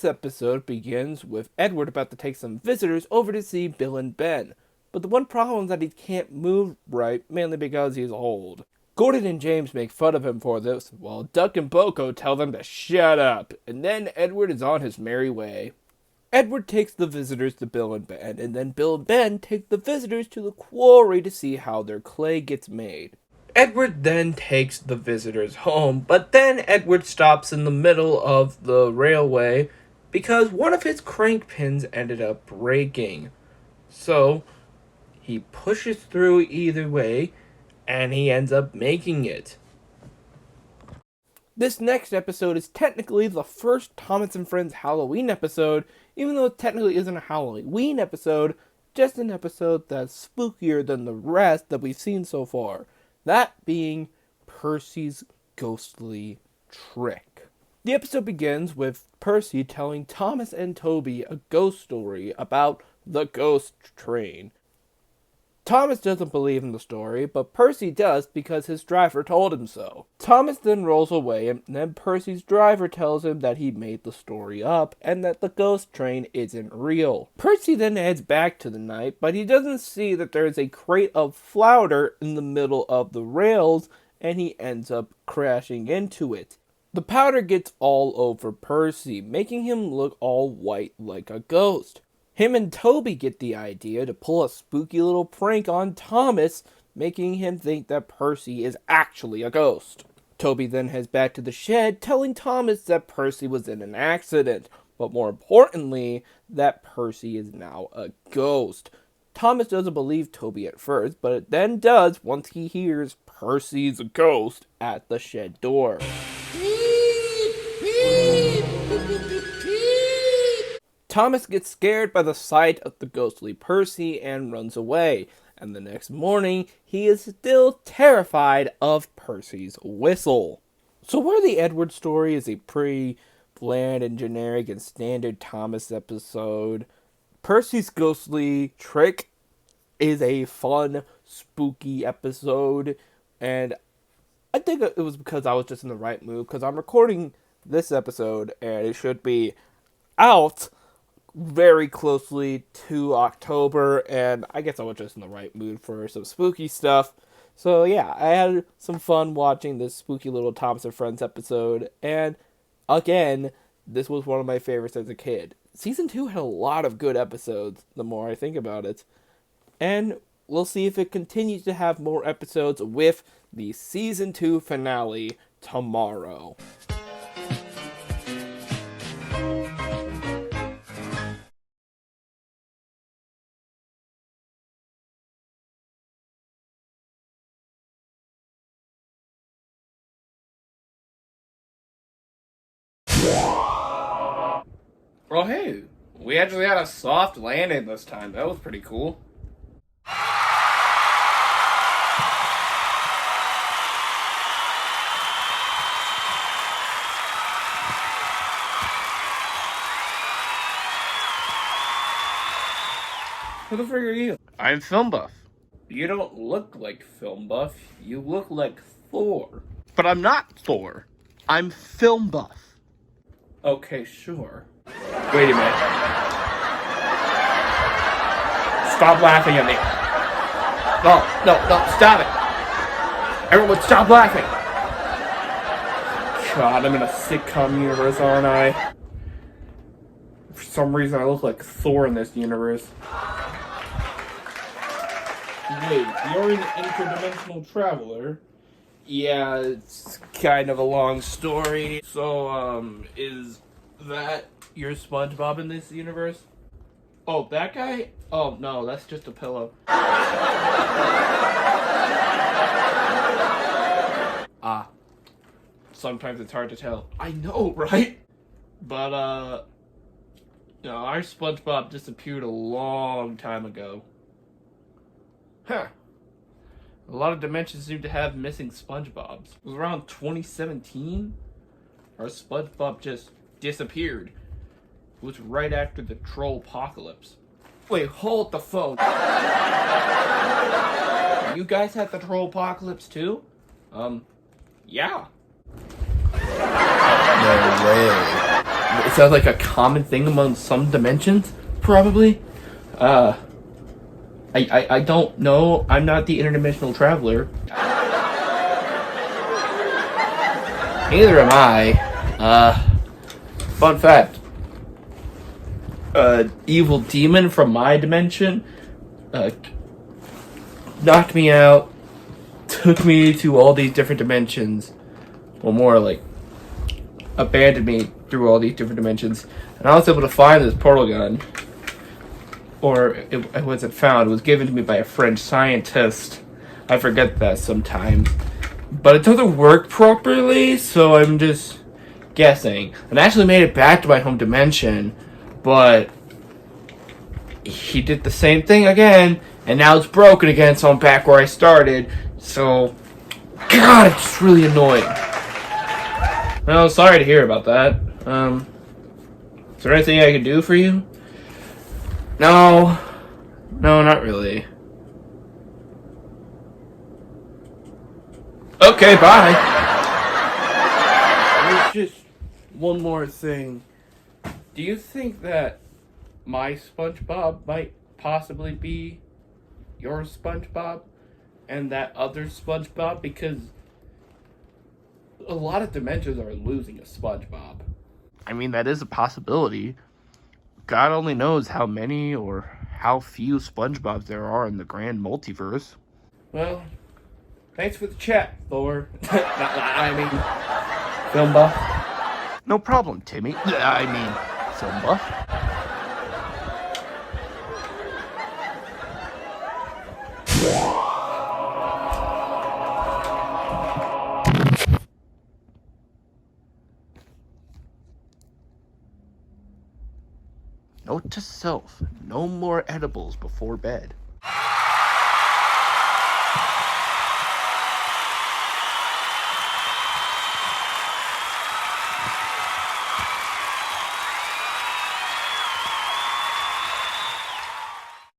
This episode begins with Edward about to take some visitors over to see Bill and Ben. But the one problem is that he can't move right, mainly because he's old. Gordon and James make fun of him for this, while Duck and Boko tell them to shut up, and then Edward is on his merry way. Edward takes the visitors to Bill and Ben, and then Bill and Ben take the visitors to the quarry to see how their clay gets made. Edward then takes the visitors home, but then Edward stops in the middle of the railway because one of his crank pins ended up breaking. So he pushes through either way, and he ends up making it. This next episode is technically the first Thomas and Friends Halloween episode, even though it technically isn't a Halloween episode, just an episode that's spookier than the rest that we've seen so far. That being Percy's ghostly trick. The episode begins with Percy telling Thomas and Toby a ghost story about the ghost train. Thomas doesn't believe in the story, but Percy does because his driver told him so. Thomas then rolls away, and then Percy's driver tells him that he made the story up and that the ghost train isn't real. Percy then heads back to the night, but he doesn't see that there is a crate of flour in the middle of the rails, and he ends up crashing into it. The powder gets all over Percy, making him look all white like a ghost. Him and Toby get the idea to pull a spooky little prank on Thomas, making him think that Percy is actually a ghost. Toby then heads back to the shed, telling Thomas that Percy was in an accident, but more importantly, that Percy is now a ghost. Thomas doesn't believe Toby at first, but it then does once he hears Percy's ghost at the shed door. Thomas gets scared by the sight of the ghostly Percy and runs away, and the next morning, he is still terrified of Percy's whistle. So where the Edward story is a pretty bland and generic and standard Thomas episode, Percy's ghostly trick is a fun, spooky episode, and I think it was because I was just in the right mood, because I'm recording this episode, and it should be out very closely to October, and I guess I was just in the right mood for some spooky stuff. So yeah, I had some fun watching this spooky little Thomas and Friends episode, and again, this was one of my favorites as a kid. Season 2 had a lot of good episodes, the more I think about it, and we'll see if it continues to have more episodes with the Season 2 finale tomorrow. Well, hey, we actually had a soft landing this time. That was pretty cool. Who the frig are you? I'm Film Buff. You don't look like Film Buff. You look like Thor. But I'm not Thor. I'm Film Buff. Okay, sure. Wait a minute. Stop laughing at me. No, stop it. Everyone stop laughing. God, I'm in a sitcom universe, aren't I? For some reason, I look like Thor in this universe. Wait, you're an interdimensional traveler? Yeah, it's kind of a long story. So, is that your SpongeBob in this universe? Oh, that guy? Oh, no, that's just a pillow. Sometimes it's hard to tell. I know, right? But, no, our SpongeBob disappeared a long time ago. Huh. A lot of dimensions seem to have missing SpongeBobs. It was around 2017? Our SpongeBob just disappeared. It was right after the troll apocalypse. Wait, hold the phone. You guys had the troll apocalypse too? Yeah. No way. It sounds like a common thing among some dimensions, probably. I don't know. I'm not the interdimensional traveler. Neither am I. Fun fact. Evil demon from my dimension, knocked me out, took me to all these different dimensions. Well, more like, abandoned me through all these different dimensions. And I was able to find this portal gun. Or it wasn't found. It was given to me by a French scientist. I forget that sometimes. But it doesn't work properly, so I'm just guessing. And I actually made it back to my home dimension, but he did the same thing again, and now it's broken again, so I'm back where I started. So, God, it's just really annoying. Well, sorry to hear about that. Is there anything I can do for you? No, not really. Okay, bye. There's just one more thing. Do you think that my SpongeBob might possibly be your SpongeBob and that other SpongeBob? Because a lot of dimensions are losing a SpongeBob. I mean, that is a possibility. God only knows how many or how few SpongeBobs there are in the grand multiverse. Well, thanks for the chat, Thor. I mean, film buff. No problem, Timmy. I mean, film buff. Note to self, no more edibles before bed.